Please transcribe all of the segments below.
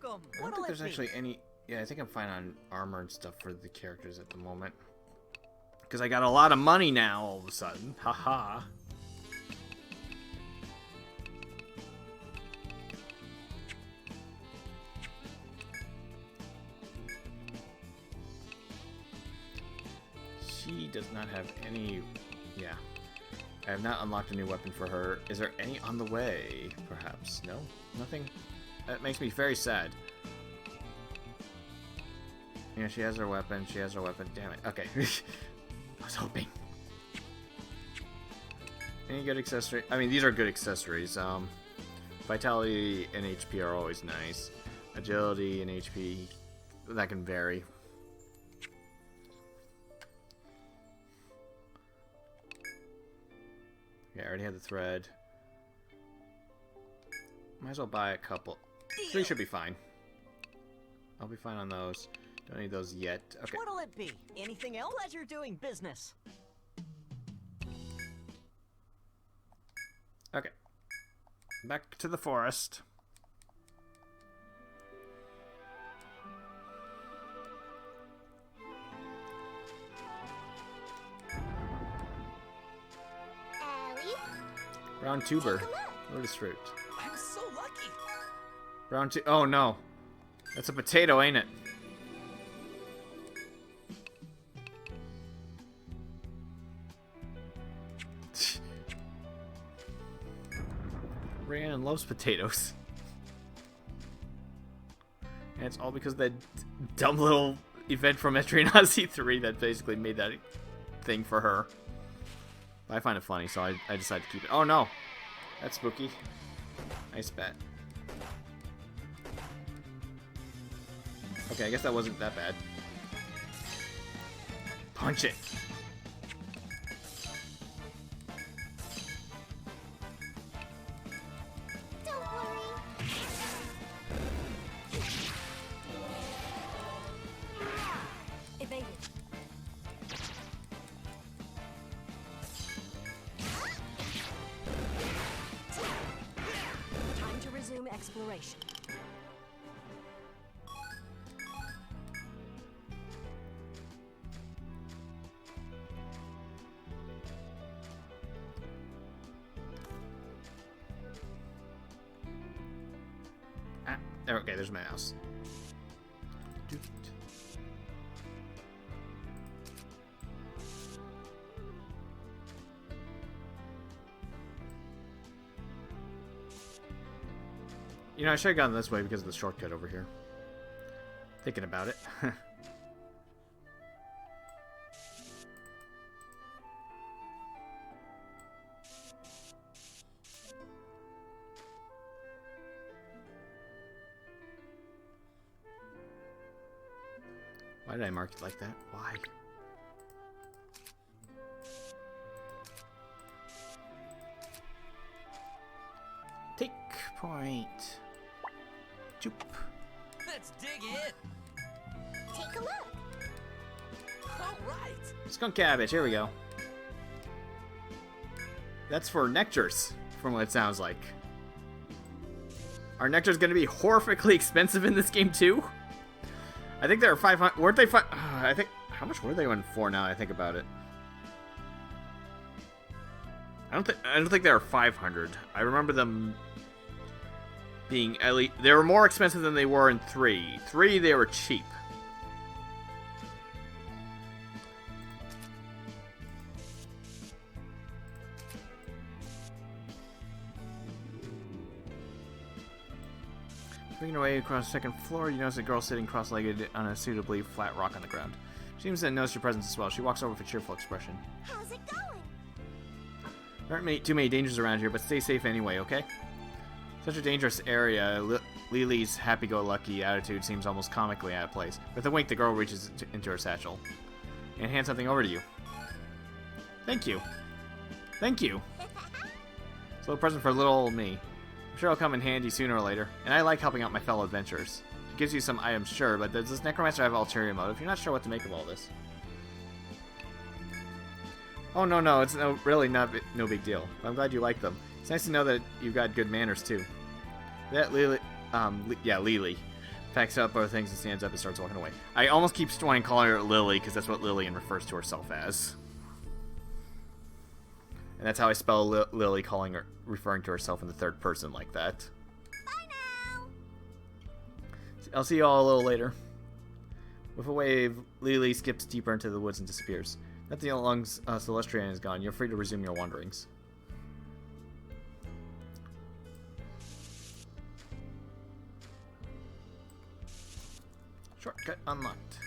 welcome. I don't think there's actually any... Yeah, I think I'm fine on armor and stuff for the characters at the moment. Because I got a lot of money now, all of a sudden. Haha. She does not have any... Yeah. I have not unlocked a new weapon for her. Is there any on the way, perhaps? No? Nothing? That makes me very sad. Yeah, she has her weapon. She has her weapon. Damn it. Okay. I was hoping. Any good accessory? I mean, these are good accessories. Vitality and HP are always nice. Agility and HP, that can vary. Yeah, I already had the thread. Might as well buy a couple. 3 should be fine. I'll be fine on those. Don't need those yet. Okay. What'll it be? Anything else? Pleasure doing business. Okay. Back to the forest. Brown tuber. Lotus fruit. I'm so lucky. Brown tu- Oh no. That's a potato, ain't it? Rhiannon loves potatoes. And it's all because of that dumb little event from Etrian Odyssey 3 that basically made that thing for her. But I find it funny, so I decided to keep it. Oh no! That's spooky. Nice bet. Okay, I guess that wasn't that bad. Punch it! Don't worry. Evaded. Time to resume exploration. Okay, there's my mouse. You know, I should have gone this way because of the shortcut over here. Thinking about it. Why did I mark it like that? Why? Take point. Choop. Let's dig in. Take a look. All right. Skunk cabbage, here we go. That's for nectars, from what it sounds like. Are nectars going to be horrifically expensive in this game too? I think they were 500. Weren't they? I think. How much were they on for now? I think about it. I don't think they were 500. I remember them being at least. They were more expensive than they were in 3. 3 they were cheap. Making her way across the second floor, you notice a girl sitting cross-legged on a suitably flat rock on the ground. She seems to notice your presence as well. She walks over with a cheerful expression. How's it going? There aren't too many dangers around here, but stay safe anyway, okay? Such a dangerous area, Lily's happy-go-lucky attitude seems almost comically out of place. With a wink, the girl reaches into her satchel and hands something over to you. Thank you. Thank you. It's a little present for little old me. I'm sure it'll come in handy sooner or later, and I like helping out my fellow adventurers. It gives you some items, sure, but does this necromancer have ulterior motive? You're not sure what to make of all this. Oh, no, it's really no big deal. I'm glad you like them. It's nice to know that you've got good manners, too. That Lily, Lily. Packs up other things and stands up and starts walking away. I almost keep wanting to call her Lily because that's what Lillian refers to herself as. And that's how I spell Lily, referring to herself in the third person like that. Bye now. I'll see you all a little later. With a wave, Lily skips deeper into the woods and disappears. Nothing along Celestian is gone. You're free to resume your wanderings. Shortcut unlocked.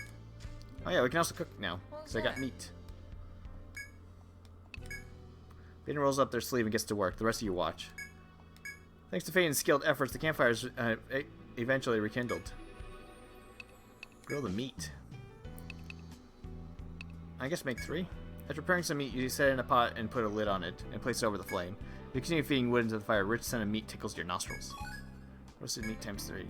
Oh yeah, we can also cook now, because I got meat. Fane rolls up their sleeve and gets to work. The rest of you watch. Thanks to Fane's skilled efforts, the campfire is eventually rekindled. Grill the meat. I guess make 3. After preparing some meat, you set it in a pot and put a lid on it, and place it over the flame. If you continue feeding wood into the fire, a rich scent of meat tickles your nostrils. Roasted meat times 3.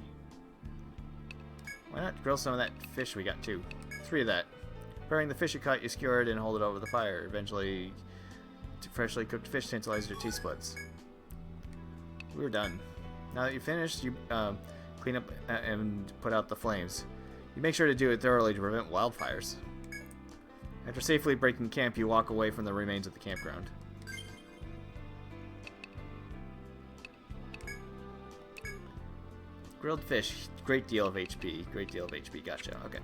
Why not grill some of that fish we got too? 3 of that. Preparing the fish you caught, you skewer it and hold it over the fire. Eventually, freshly cooked fish tantalizes your taste buds. We're done. Now that you've finished, you clean up and put out the flames. You make sure to do it thoroughly to prevent wildfires. After safely breaking camp, you walk away from the remains of the campground. Grilled fish, great deal of HP. Great deal of HP, gotcha, okay.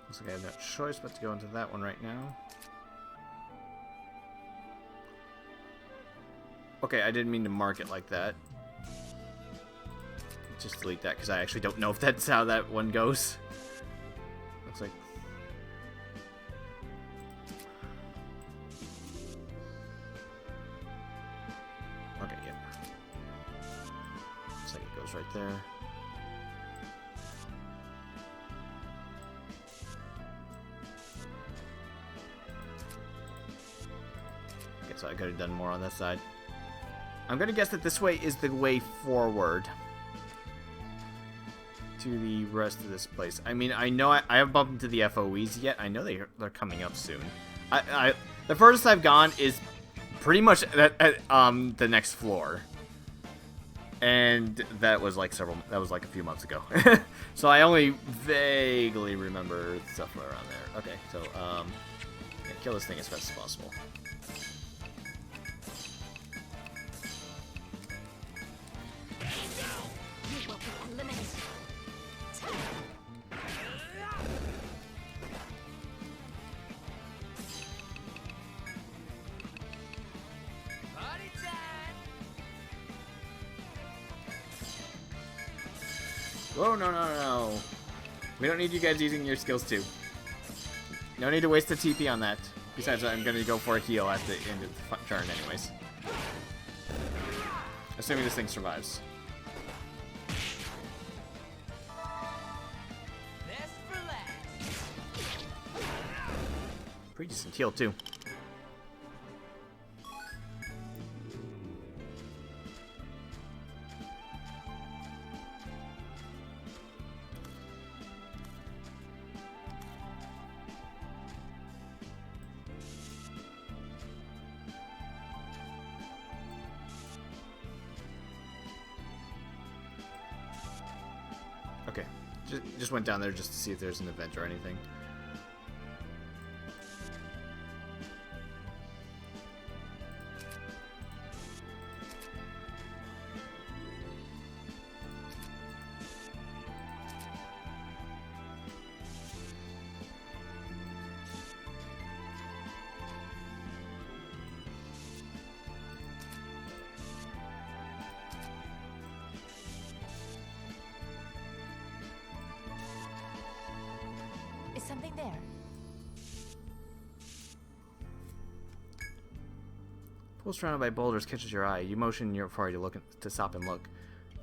Looks like I have no choice but to go into that one right now. Okay, I didn't mean to mark it like that. Just delete that because I actually don't know if that's how that one goes. Looks like... Okay, yeah. Looks like it goes right there. So I could have done more on this side. I'm gonna guess that this way is the way forward to the rest of this place. I mean, I know I haven't bumped into the FOEs yet. I know they're coming up soon. The furthest I've gone is pretty much at the next floor, and that was like a few months ago. So I only vaguely remember stuff around there. Okay, so yeah, kill this thing as fast as possible. Oh, no. We don't need you guys using your skills too. No need to waste the TP on that. Besides, I'm going to go for a heal at the end of the turn anyways. Assuming this thing survives. Pretty decent heal too. Okay, just went down there just to see if there's an event or anything. Is something there? Pool surrounded by boulders catches your eye. You motion your party to stop and look.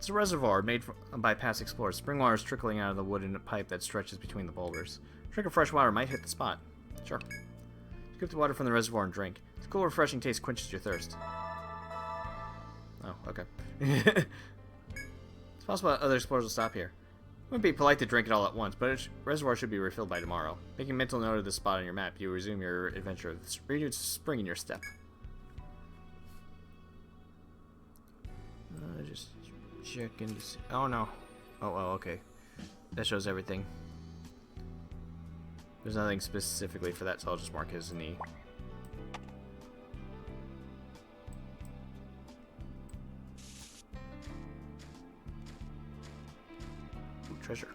It's a reservoir made by past explorers. Spring water is trickling out of the wooden pipe that stretches between the boulders. A drink of fresh water might hit the spot. Sure. Scoop the water from the reservoir and drink. Its cool, refreshing taste quenches your thirst. Oh, okay. It's possible that other explorers will stop here. It wouldn't be polite to drink it all at once, but the reservoir should be refilled by tomorrow. Making mental note of this spot on your map, you resume your adventure with renewed spring in your step. Just checking to see. Oh no. Oh, okay. That shows everything. There's nothing specifically for that, so I'll just mark his knee. Ooh, treasure.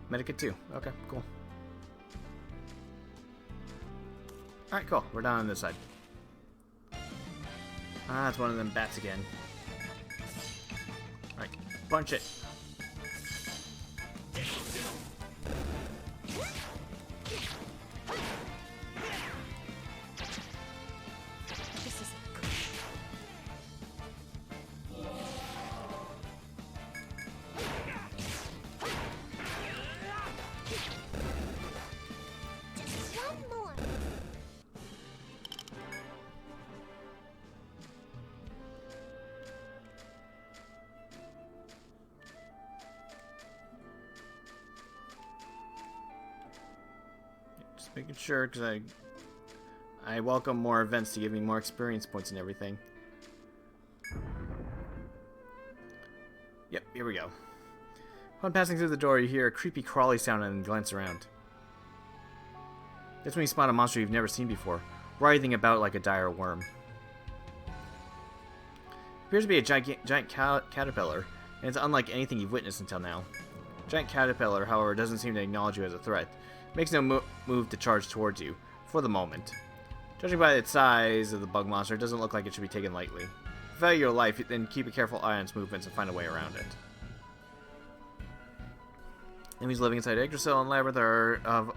Medikit 2. Okay, cool. Alright, cool. We're down on this side. Ah, it's one of them bats again. Alright, punch it. Making sure, because I welcome more events to give me more experience points and everything. Yep, here we go. Upon passing through the door, you hear a creepy crawly sound and glance around. That's when you spot a monster you've never seen before, writhing about like a dire worm. It appears to be a giant caterpillar, and it's unlike anything you've witnessed until now. Giant caterpillar, however, doesn't seem to acknowledge you as a threat. Makes no move to charge towards you, for the moment. Judging by its size of the bug monster, it doesn't look like it should be taken lightly. If you value your life, then keep a careful eye on its movements and find a way around it. Enemies living inside Yggdrasil and Labyrinth are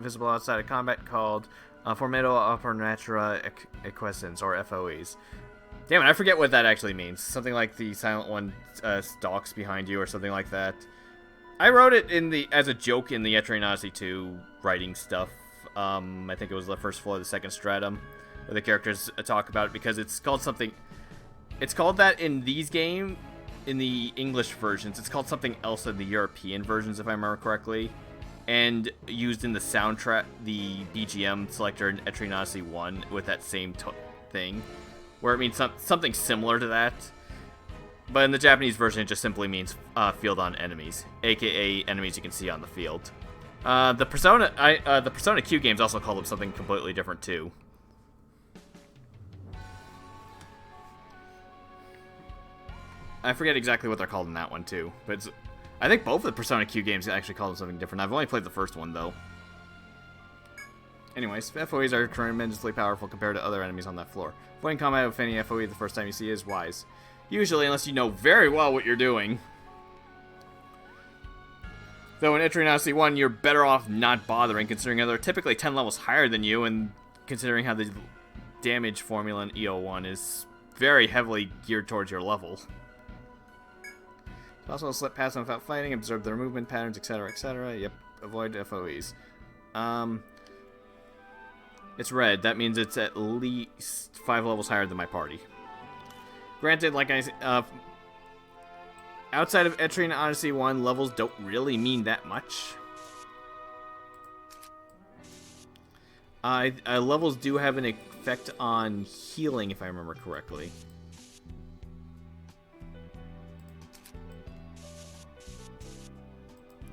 visible outside of combat called Formido Oppognatura Exsequens, or FOEs. Damn it, I forget what that actually means. Something like the Silent One stalks behind you or something like that. I wrote it as a joke in the Etrian Odyssey 2 writing stuff. I think it was the first floor of the second stratum, where the characters talk about it, because it's called something. It's called that in these games, in the English versions. It's called something else in the European versions, if I remember correctly, and used in the soundtrack, the BGM selector in Etrian Odyssey 1 with that same thing, where it means something similar to that. But in the Japanese version, it just simply means field on enemies, aka enemies you can see on the field. The Persona Q games also call them something completely different too. I forget exactly what they're called in that one too, but I think both of the Persona Q games actually call them something different. I've only played the first one though. Anyways, FOEs are tremendously powerful compared to other enemies on that floor. Avoiding combat with any FOE the first time you see it is wise. Usually, unless you know very well what you're doing. Though in Etrian Odyssey 1, you're better off not bothering, considering they're typically 10 levels higher than you, and considering how the damage formula in EO1 is very heavily geared towards your level. Also, slip past them without fighting, observe their movement patterns, etc., etc. Yep, avoid FOEs. It's red. That means it's at least 5 levels higher than my party. Granted, like I said, outside of Etrian Odyssey 1, levels don't really mean that much. Levels do have an effect on healing, if I remember correctly.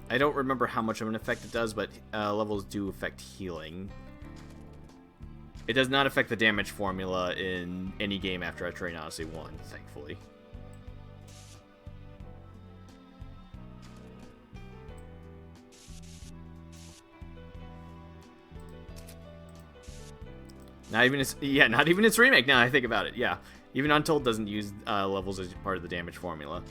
I don't remember how much of an effect it does, but levels do affect healing. It does not affect the damage formula in any game after Etrian Odyssey 1, thankfully. Not even its remake. Now I think about it. Yeah, even Untold doesn't use levels as part of the damage formula.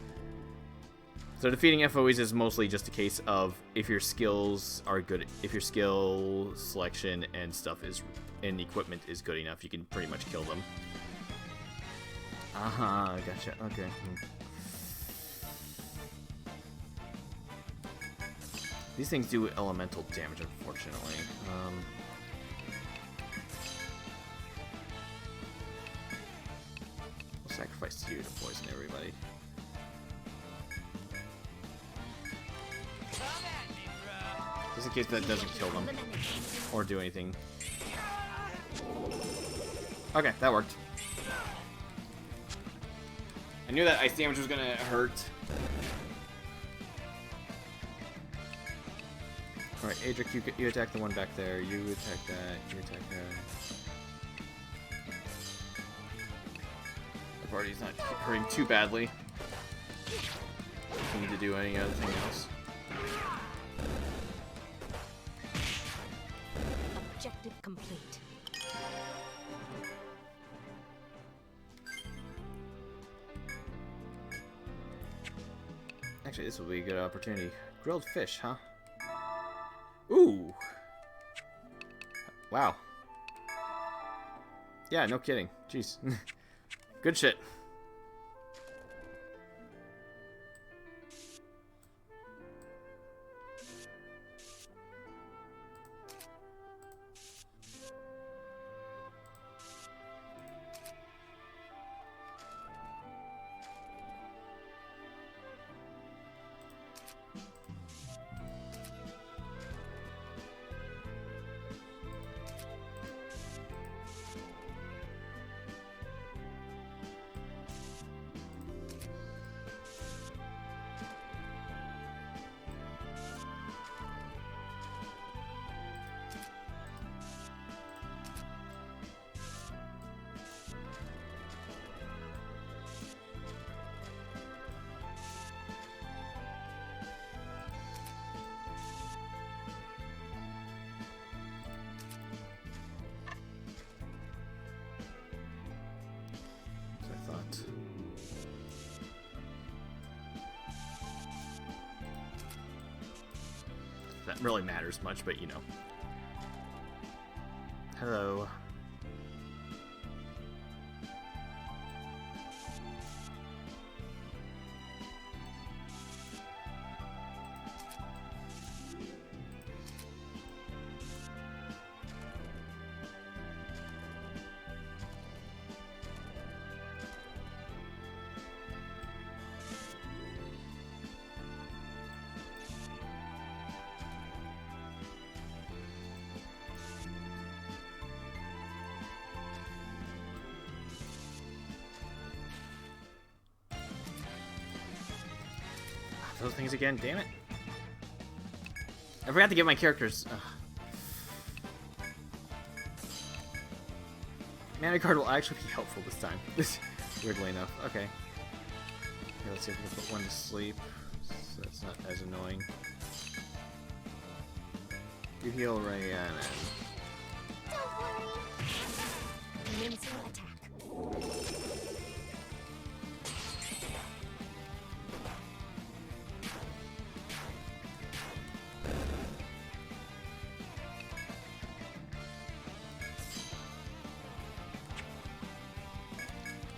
So defeating FOEs is mostly just a case of if your skills are good, if your skill selection and stuff and equipment is good enough, you can pretty much kill them. Gotcha. Okay. These things do elemental damage, unfortunately. We'll sacrifice you to poison everybody. Just in case that doesn't kill them or do anything. Okay, that worked. I knew that ice damage was gonna hurt. Alright, Adric, you attack the one back there. You attack that. You attack that. The party's not hurting too badly. Don't need to do any other thing else. Objective complete. Actually, this will be a good opportunity. Grilled fish, huh? Ooh! Wow. Yeah, no kidding. Jeez. Good shit. That really matters much, but you know. Hello. Those things again, damn it. I forgot to give my characters. Mana card will actually be helpful this time. Weirdly enough. Okay. Okay, let's see if we can put one to sleep. So that's not as annoying. You heal Ryan. Don't worry. Mincing attack.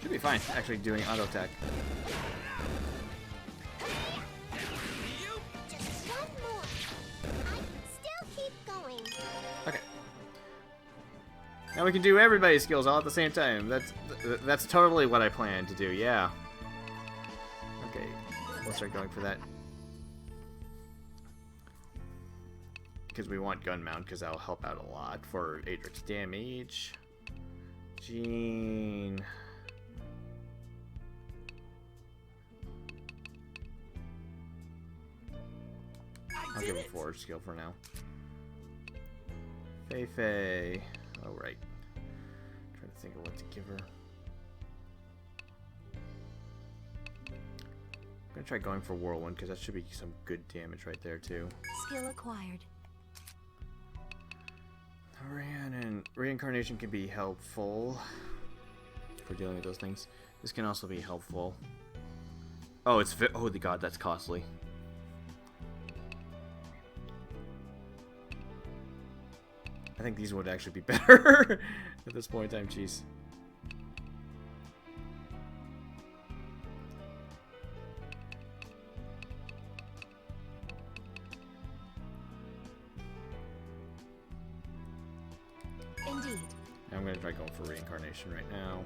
Should be fine, actually doing auto attack. Just one more. I can still keep going. Okay. Now we can do everybody's skills all at the same time. That's totally what I planned to do. Yeah. Okay, we'll start going for that. Because we want gun mount, because that'll help out a lot for Adric's damage. Jean. I'll give a forward skill for now. Fei. Oh, right. Trying to think of what to give her. I'm gonna try going for Whirlwind because that should be some good damage right there too. Skill acquired. Rhiannon reincarnation can be helpful for dealing with those things. This can also be helpful. Oh, it's oh the god, that's costly. I think these would actually be better at this point in time. Jeez. Indeed. I'm gonna try going for reincarnation right now.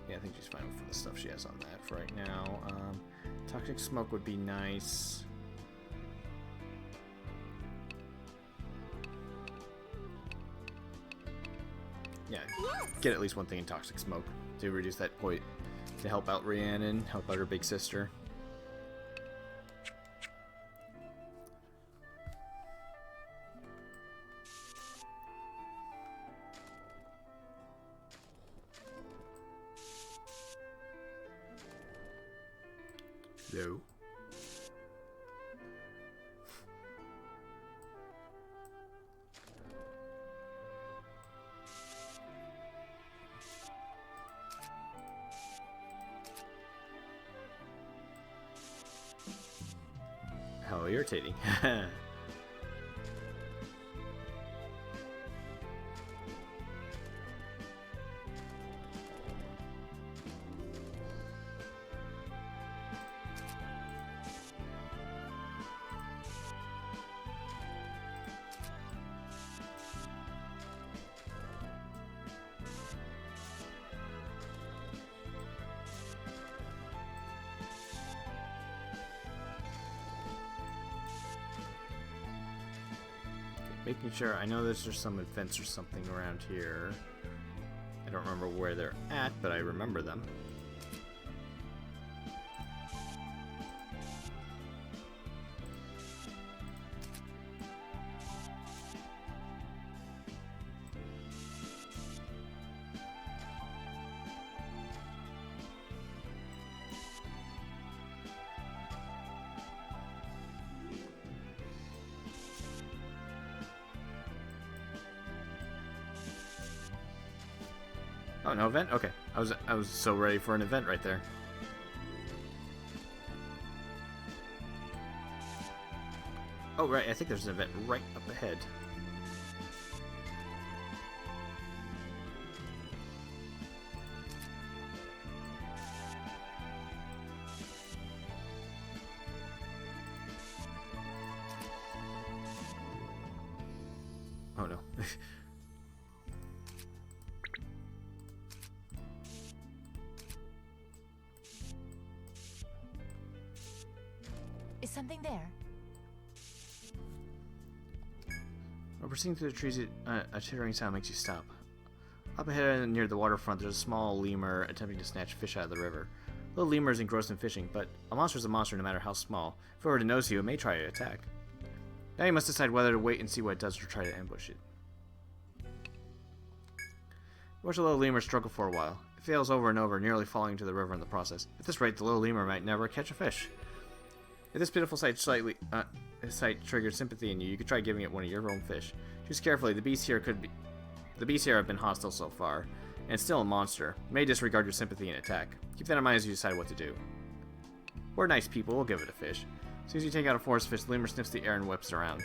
Yeah, I think she's fine for the stuff she has on that for right now. Toxic smoke would be nice. Yeah, get at least one thing in toxic smoke to reduce that point, to help out Rhiannon, help out her big sister. Hello. How irritating. Making sure, I know there's some events or something around here. I don't remember where they're at, but I remember them. Oh, no event? Okay. I was so ready for an event right there. Oh, right. I think there's an event right up ahead. Oh, no. Is something there? While proceeding through the trees, a chittering sound makes you stop. Up ahead near the waterfront, there's a small lemur attempting to snatch fish out of the river. The little lemur is engrossed in fishing, but a monster is a monster no matter how small. If it were to notice you, it may try to attack. Now you must decide whether to wait and see what it does or try to ambush it. Watch the little lemur struggle for a while. It fails over and over, nearly falling into the river in the process. At this rate, the little lemur might never catch a fish. If this pitiful sight triggered sympathy in you, you could try giving it one of your own fish. Choose carefully. The beasts here have been hostile so far, and it's still a monster. It may disregard your sympathy and attack. Keep that in mind as you decide what to do. We're nice people. We'll give it a fish. As soon as you take out a forest fish, the lemur sniffs the air and whips around.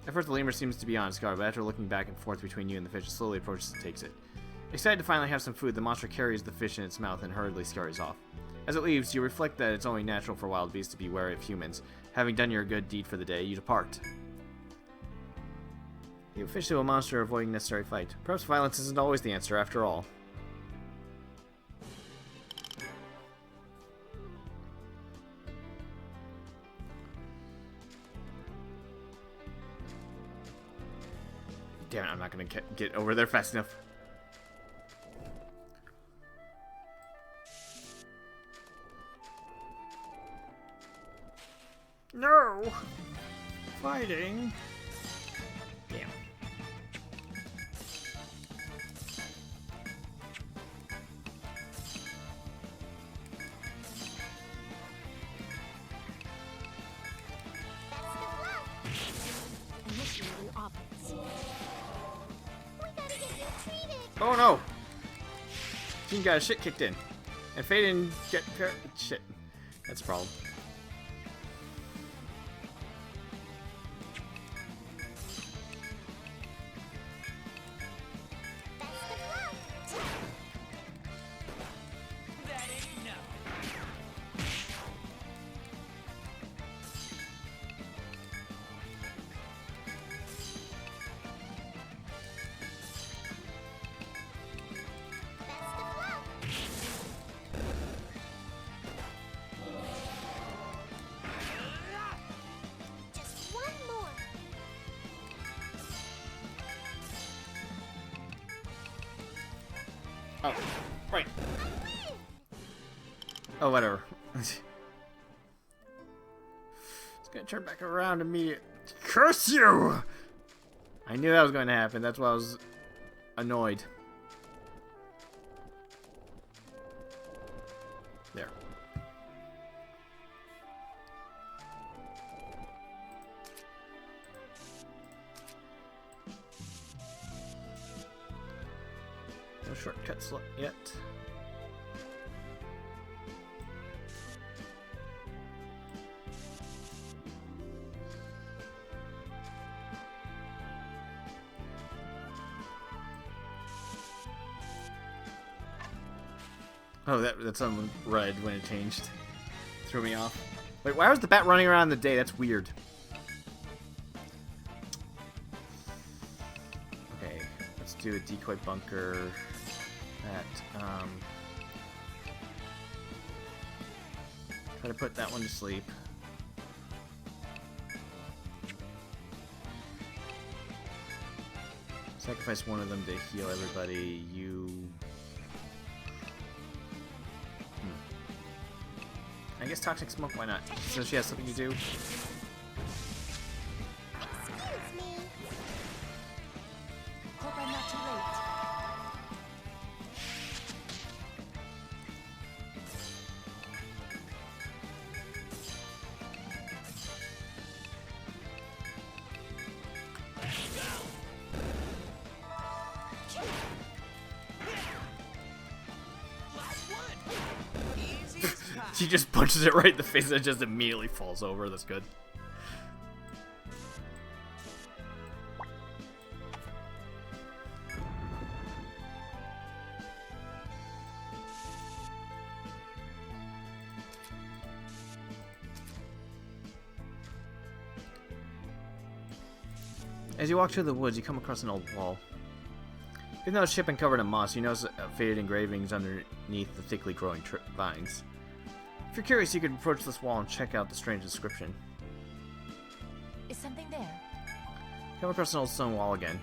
At first, the lemur seems to be on its guard, but after looking back and forth between you and the fish, it slowly approaches and takes it. Excited to finally have some food, the monster carries the fish in its mouth and hurriedly scurries off. As it leaves, you reflect that it's only natural for wild beasts to be wary of humans. Having done your good deed for the day, you depart. You fish to a monster, avoiding necessary fight. Perhaps violence isn't always the answer, after all. Damn it, I'm not gonna get over there fast enough. No! Fighting! Damn. Initiating an offense. We gotta get you treated. Oh no! Jean got his shit kicked in. And Faye didn't get shit. That's a problem. Best of luck. That ain't no. Best of luck. Just one more. Oh, right. I win. Oh, whatever. It's gonna turn back around to me. Curse you! I knew that was going to happen. That's why I was annoyed. There. No shortcuts yet. Oh, that's on red when it changed. Threw me off. Wait, why was the bat running around in the day? That's weird. Okay, let's do a decoy bunker. Try to put that one to sleep. Sacrifice one of them to heal everybody. I guess Toxic Smoke, why not? So she has something to do. Excuse me. Hope I'm not too late. Last one. Easy as pie. She just punches it right in the face and it just immediately falls over. That's good. As you walk through the woods, you come across an old wall. Even though it's chipped and covered in moss, you notice faded engravings underneath the thickly growing vines. If you're curious, you could approach this wall and check out the strange inscription. Is something there? Come across an old stone wall again.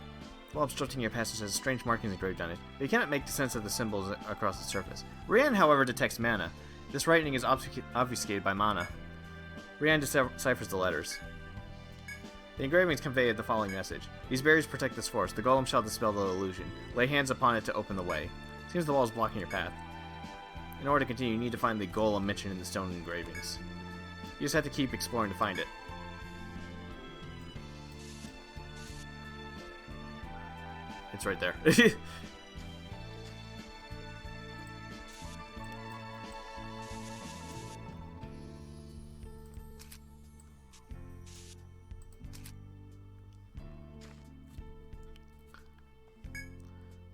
The wall obstructing your passage has strange markings engraved on it, but you cannot make sense of the symbols across the surface. Rian, however, detects mana. This writing is obfuscated by mana. Rian deciphers the letters. The engravings convey the following message. These barriers protect this forest. The golem shall dispel the illusion. Lay hands upon it to open the way. Seems the wall is blocking your path. In order to continue, you need to find the golem mentioned in the stone engravings. You just have to keep exploring to find it. It's right there.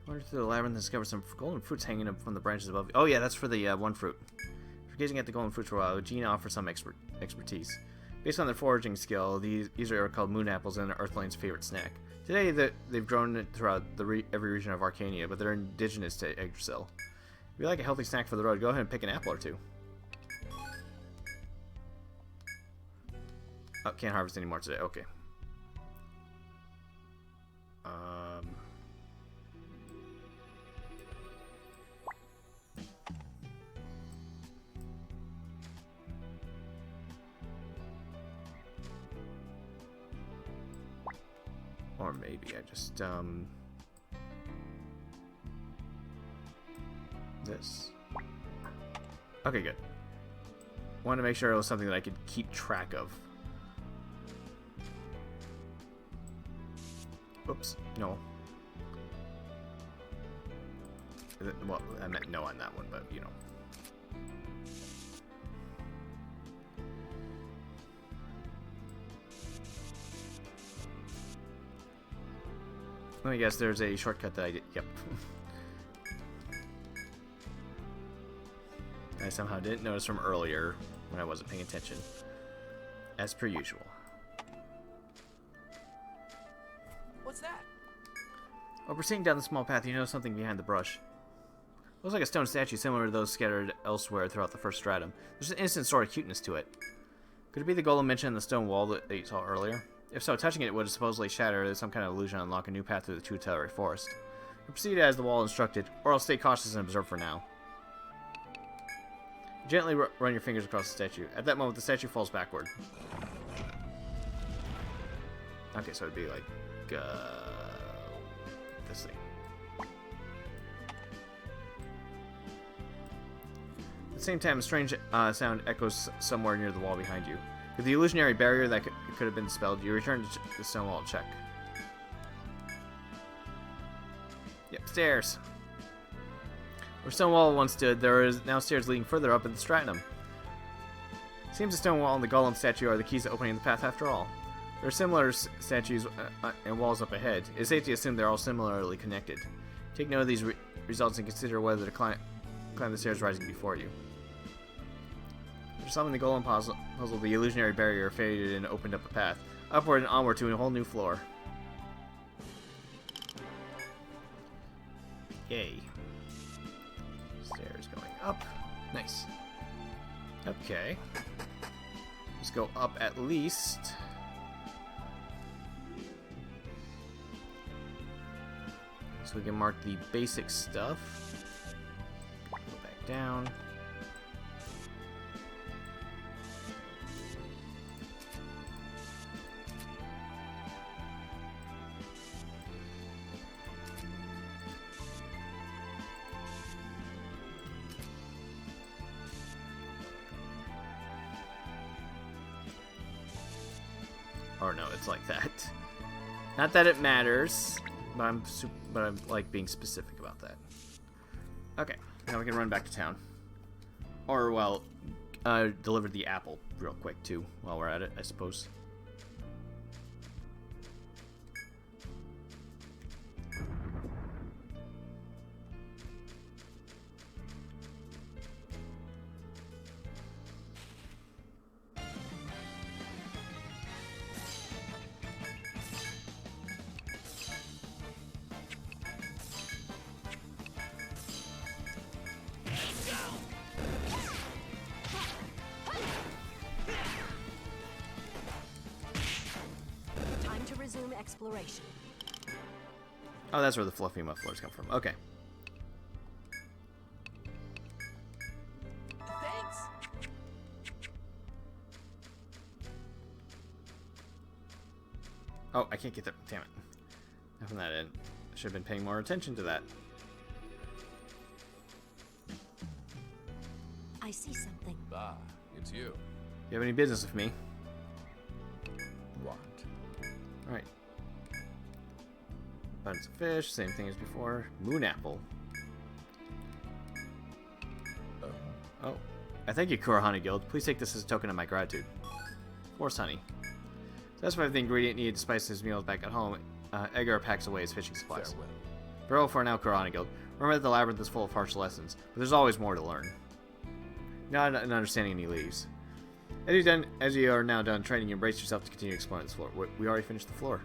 Wander through the labyrinth and discover some golden fruits hanging up from the branches above you. Oh yeah, that's for the one fruit. If you're gazing at the golden fruits for a while, Gina offers some expertise. Based on their foraging skill, these are called moon apples and are Earthling's favorite snack. Today, they've grown throughout every region of Arcania, but they're indigenous to Yggdrasil. If you like a healthy snack for the road, go ahead and pick an apple or two. Oh, can't harvest any more today. Okay. Or maybe I just, this. Okay, good. Want to make sure it was something that I could keep track of. Oops. No. Well, I meant no on that one, but you know. Let me guess, there's a shortcut that I did. Yep. I somehow didn't notice from earlier when I wasn't paying attention. As per usual. What's that? While proceeding down the small path, you notice something behind the brush. Looks like a stone statue similar to those scattered elsewhere throughout the first stratum. There's an instant sort of cuteness to it. Could it be the golem mentioned in the stone wall that you saw earlier? If so, touching it would supposedly shatter some kind of illusion and unlock a new path through the tutelary forest. Proceed as the wall instructed, or else stay cautious and observe for now. Gently run your fingers across the statue. At that moment, the statue falls backward. Okay, so it'd be like this thing. At the same time, a strange sound echoes somewhere near the wall behind you. With the illusionary barrier that could have been dispelled, you return to the stone wall to check. Yep, stairs. Where stone wall once stood, there is now stairs leading further up in the stratum. Seems the stone wall and the golem statue are the keys to opening the path after all. There are similar statues and walls up ahead. It is safe to assume they're all similarly connected. Take note of these results and consider whether to climb the stairs rising before you. After solving the golem puzzle, the illusionary barrier faded and opened up a path, upward and onward to a whole new floor. Yay. Stairs going up. Nice. Okay. Let's go up at least. So we can mark the basic stuff. Go back down. Or no, it's like that. Not that it matters, but I'm like being specific about that. Okay, now we can run back to town. Or well, deliver the apple real quick too while we're at it, I suppose. Resume exploration. Oh, that's where the fluffy mufflers come from. Okay. Thanks. Oh, I can't get that. Damn it. Not from that end. I should have been paying more attention to that. I see something. Ah, it's you. You have any business with me? What? Alright. Abundance of fish, same thing as before. Moon apple. Oh. I thank you, Kura Honey Guild. Please take this as a token of my gratitude. Forest honey. Satisfied with the ingredient needed to spice his meals back at home, Edgar packs away his fishing supplies. Farewell. Farewell for now, Kura Honey Guild. Remember that the labyrinth is full of harsh lessons, but there's always more to learn. Not an understanding any leaves. As you are now done training, you embrace yourself to continue exploring this floor. We already finished the floor.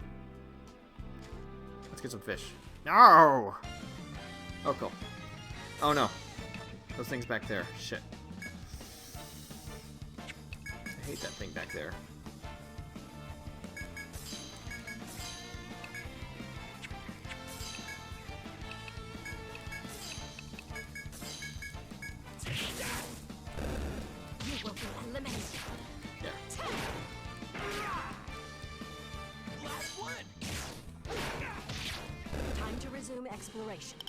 Let's get some fish. No! Oh, cool. Oh, no. Those things back there. Shit. I hate that thing back there. You will be eliminated. Yeah. Last one. Time to resume exploration.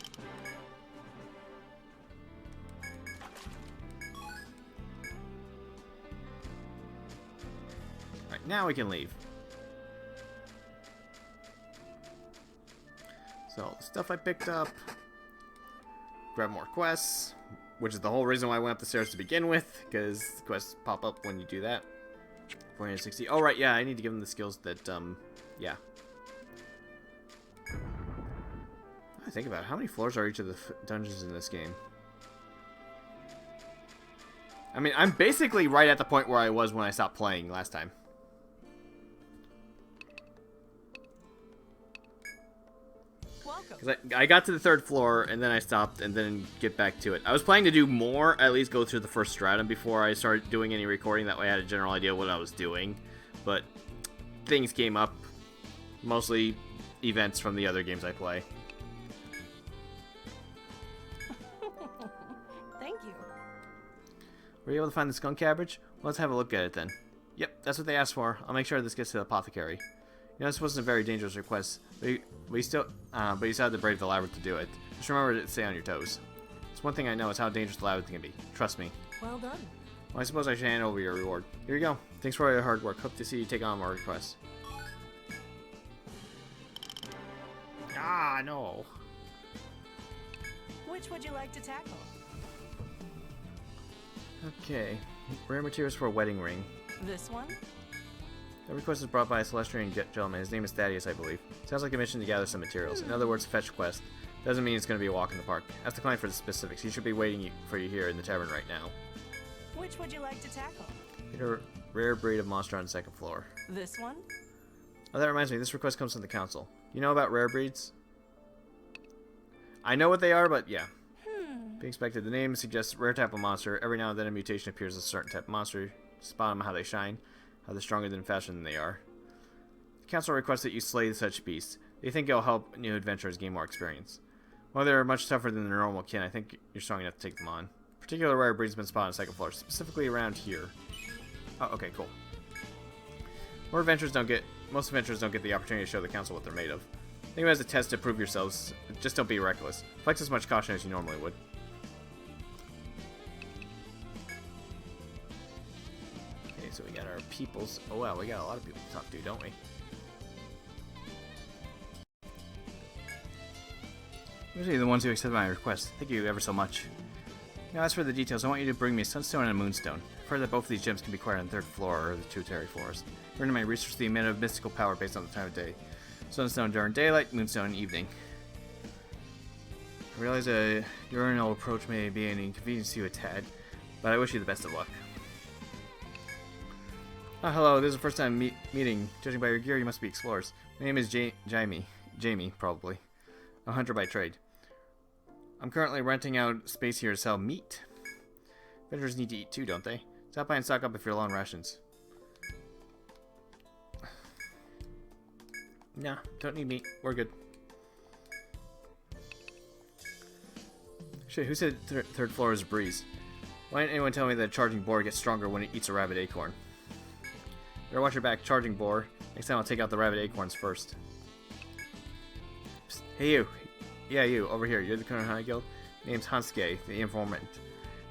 Alright, now we can leave. So, stuff I picked up. Grab more quests, which is the whole reason why I went up the stairs to begin with, because quests pop up when you do that. 460. Oh, right, yeah, I need to give them the skills that, yeah. I think about it. How many floors are each of the dungeons in this game? I mean, I'm basically right at the point where I was when I stopped playing last time. Because I got to the 3rd floor, and then I stopped, and then get back to it. I was planning to do more, at least go through the first stratum before I started doing any recording. That way I had a general idea what I was doing. But things came up. Mostly events from the other games I play. Thank you. Were you able to find the skunk cabbage? Well, let's have a look at it then. Yep, that's what they asked for. I'll make sure this gets to the apothecary. You know, this wasn't a very dangerous request, but you still had to brave the labyrinth to do it. Just remember to stay on your toes. It's one thing I know is how dangerous the labyrinth can be. Trust me. Well done. Well, I suppose I should hand over your reward. Here you go. Thanks for all your hard work. Hope to see you take on more requests. Ah, no. Which would you like to tackle? Okay. Rare materials for a wedding ring. This one? The request is brought by a Celestian gentleman. His name is Thaddeus, I believe. Sounds like a mission to gather some materials. In other words, fetch quest. Doesn't mean it's going to be a walk in the park. Ask the client for the specifics. He should be waiting for you here in the tavern right now. Which would you like to tackle? Get a rare breed of monster on the 2nd floor. This one? Oh, that reminds me. This request comes from the council. You know about rare breeds? I know what they are, but yeah. Be expected. The name suggests rare type of monster. Every now and then a mutation appears as a certain type of monster. Spot them how they shine. How they're stronger than faster than they are. The council requests that you slay such beasts. They think it'll help new adventurers gain more experience. While they're much tougher than their normal kin, I think you're strong enough to take them on. Particular rare breeds have been spotted on the 2nd floor, specifically around here. Oh, okay, cool. Most adventurers don't get the opportunity to show the council what they're made of. Think of it as a test to prove yourselves. Just don't be reckless. Flex as much caution as you normally would. Okay, so we got our peoples. Oh wow, we got a lot of people to talk to, don't we? Usually the ones who accept my request. Thank you ever so much. Now, as for the details, I want you to bring me a sunstone and a moonstone. I've heard that both of these gems can be acquired on the 3rd floor or the tributary forest. Learning my research the amount of mystical power based on the time of day. Sunstone during daylight, moonstone in evening. I realize a urinal approach may be an inconvenience to you a tad, but I wish you the best of luck. Ah, hello, this is the first time meeting. Judging by your gear, you must be explorers. My name is Jamie, probably. A hunter by trade. I'm currently renting out space here to sell meat. Adventurers need to eat too, don't they? Stop by and stock up if you're low on rations. Nah, don't need meat. We're good. Shit, who said 3rd floor is a breeze? Why didn't anyone tell me that a charging boar gets stronger when it eats a rabbit acorn? Better watch your back, charging boar. Next time I'll take out the rabbit acorns first. Psst. Hey you! Yeah, you, over here. You're the current High Guild? Name's Hansuke, the informant.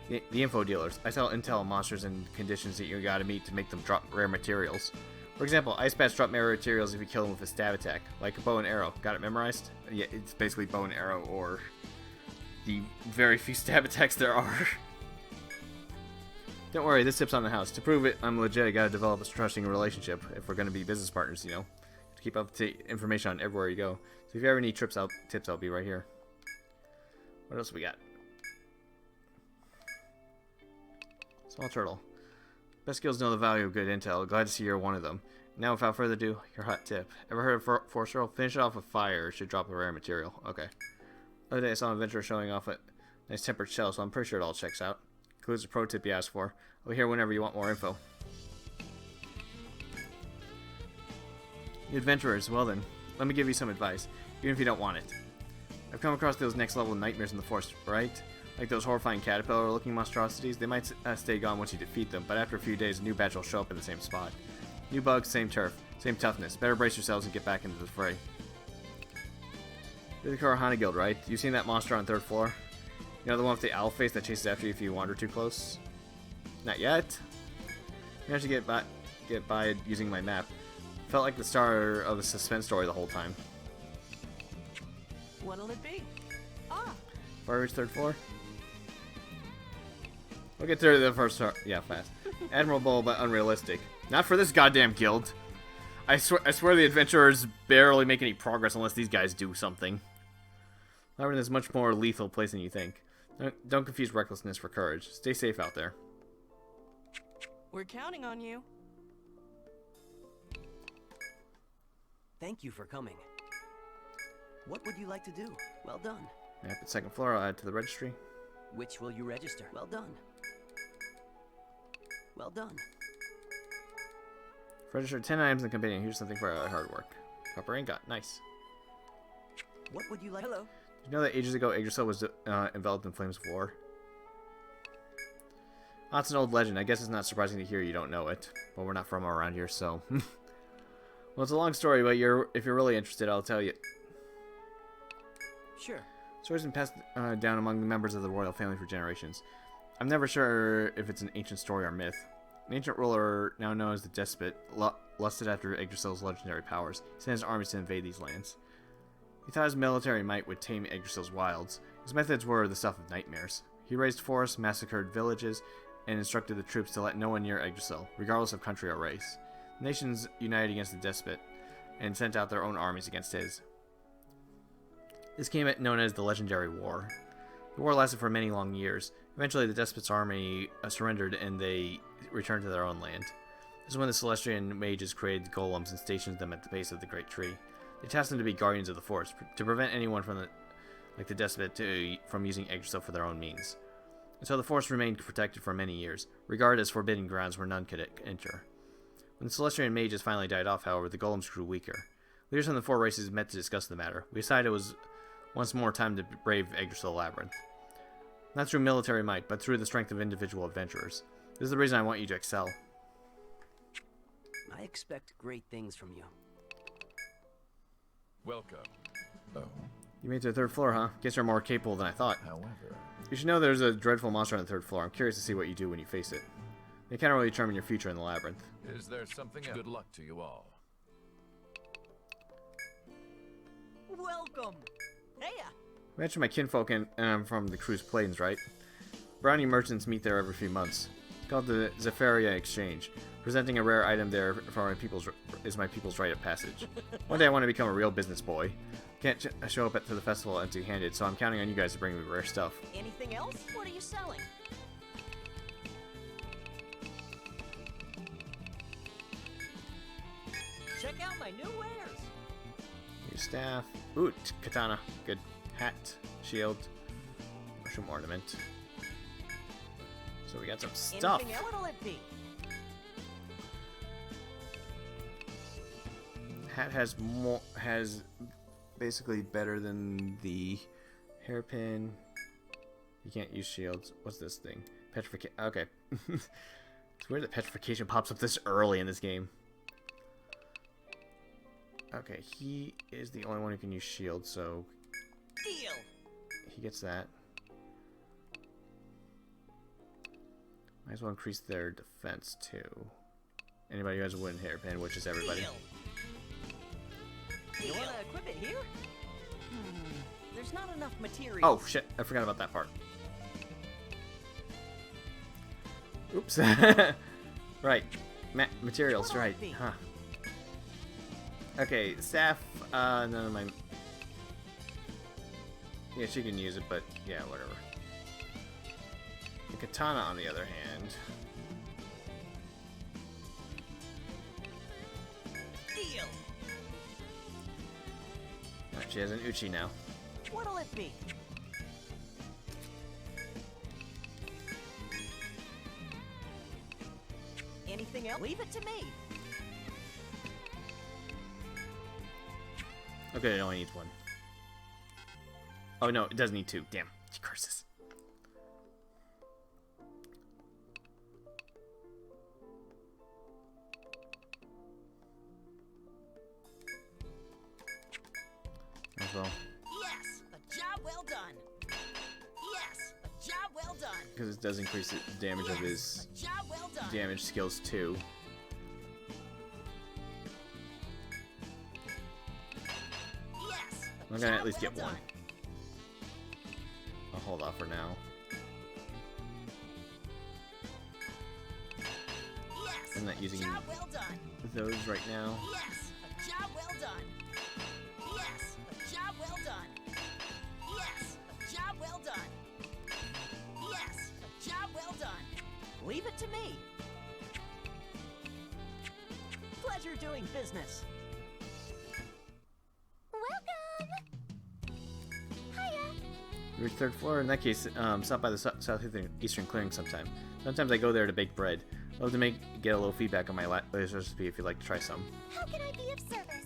The info dealers. I sell intel on monsters and conditions that you gotta meet to make them drop rare materials. For example, ice bats drop rare materials if you kill them with a stab attack, like a bow and arrow. Got it memorized? Yeah, it's basically bow and arrow, or the very few stab attacks there are. Don't worry, this tip's on the house. To prove it, I'm legit. I gotta develop a trusting relationship if we're gonna be business partners, you know. To keep up to date information on everywhere you go. So if you ever need tips, I'll be right here. What else we got? Small turtle. Best skills know the value of good intel. Glad to see you're one of them. Now, without further ado, your hot tip. Ever heard of force turtle? Finish it off with fire. It should drop a rare material. Okay. The other day I saw an adventurer showing off a nice tempered shell, so I'm pretty sure it all checks out. Includes a pro tip you asked for. I'll be here whenever you want more info. You adventurers, well then, let me give you some advice, even if you don't want it. I've come across those next level nightmares in the forest, right? Like those horrifying caterpillar-looking monstrosities. They might stay gone once you defeat them, but after a few days, a new batch will show up in the same spot. New bugs, same turf, same toughness. Better brace yourselves and get back into the fray. You're the Kurahana Guild, right? You seen that monster on 3rd floor? You know the one with the owl face that chases after you if you wander too close? Not yet. Managed to get by using my map. Felt like the star of a suspense story the whole time. What'll it be? Ah, Before I reach 3rd floor? We'll get through the first part. Yeah, fast. Admirable, but unrealistic. Not for this goddamn guild. I swear the adventurers barely make any progress unless these guys do something. Labyrinth is a much more lethal place than you think. Don't confuse recklessness for courage. Stay safe out there. we're counting on you. Thank you for coming. What would you like to do? Well done. Map at 2nd floor, I'll add to the registry. Which will you register? Well done. Well done. Register 10 items and companion. Here's something for hard work. Copper ingot. Nice. What would you like? Hello. Did you know that ages ago Yggdrasil was enveloped in flames of war? Oh, it's an old legend. I guess it's not surprising to hear you don't know it. Well, we're not from around here, so... Well, it's a long story, but if you're really interested, I'll tell you. Sure. Stories have been passed down among the members of the royal family for generations. I'm never sure if it's an ancient story or myth. An ancient ruler, now known as the Despot, lusted after Yggdrasil's legendary powers. He sent his armies to invade these lands. He thought his military might would tame Yggdrasil's wilds. His methods were the stuff of nightmares. He raised forests, massacred villages, and instructed the troops to let no one near Yggdrasil, regardless of country or race. The nations united against the Despot, and sent out their own armies against his. This came known as the Legendary War. The war lasted for many long years. Eventually, the Despot's army surrendered, and they returned to their own land. This is when the Celestian mages created golems and stationed them at the base of the great tree. They tasked them to be guardians of the forest, to prevent anyone from the Despot from using Yggdrasil for their own means. And so the forest remained protected for many years, regarded as forbidden grounds where none could enter. When the Celestian mages finally died off, however, the golems grew weaker. Leaders from the 4 races met to discuss the matter. We decided it was once more time to brave Yggdrasil Labyrinth. Not through military might, but through the strength of individual adventurers. This is the reason I want you to excel. I expect great things from you. Welcome. Oh, You made it to the 3rd floor, huh? Guess you're more capable than I thought. however. You should know there's a dreadful monster on the 3rd floor. I'm curious to see what you do when you face it. It can't really determine your future in the labyrinth. Is there something else? Good luck to you all. Welcome. Heya. I mentioned my kinfolk and I'm from the Cruise Plains, right? Brownie merchants meet there every few months. It's called the Zephyria Exchange. Presenting a rare item there for my people's rite of passage. One day I want to become a real business boy. Can't show up to the festival empty-handed, so I'm counting on you guys to bring me rare stuff. Anything else? What are you selling? Check out my new wares. New staff. Ooh, katana. Good. Hat. Shield. Mushroom ornament. So we got some stuff. Anything else? What'll it be? Hat has basically better than the hairpin. You can't use shields. What's this thing? Petrification. Okay. It's weird that petrification pops up this early in this game. Okay, he is the only one who can use shield, so Deal. he gets that. Might as well increase their defense too. Anybody who has a wooden hairpin, which is everybody. Deal. You wanna equip it here? There's not enough material. Oh shit! I forgot about that part. Oops. Right. Materials. What'll Right. it be? Huh. Okay. Staff. None of my. Yeah, she can use it, but yeah, whatever. The katana, on the other hand. Deal. She has an uchi now. What'll it be? Anything else? Leave it to me. Okay, it only needs one. Oh no, it does need 2. Damn. Curses. As well. Yes, a job well done. Yes, a job well done. Because it does increase the damage of his A job well done. damage skills too. Yes. I'm gonna at least get one. hold off for now. Yes. I'm not using Job well done. those right now. Yes. A job well done. Yes. A job well done. Yes. A job well done. Yes. A job well done. Leave it to me. Pleasure doing business. Welcome! Hiya! Your third floor? In that case, stop by the southeastern clearing sometime. Sometimes I go there to bake bread. Love to get a little feedback on my latest recipe if you'd like to try some. How can I be of service?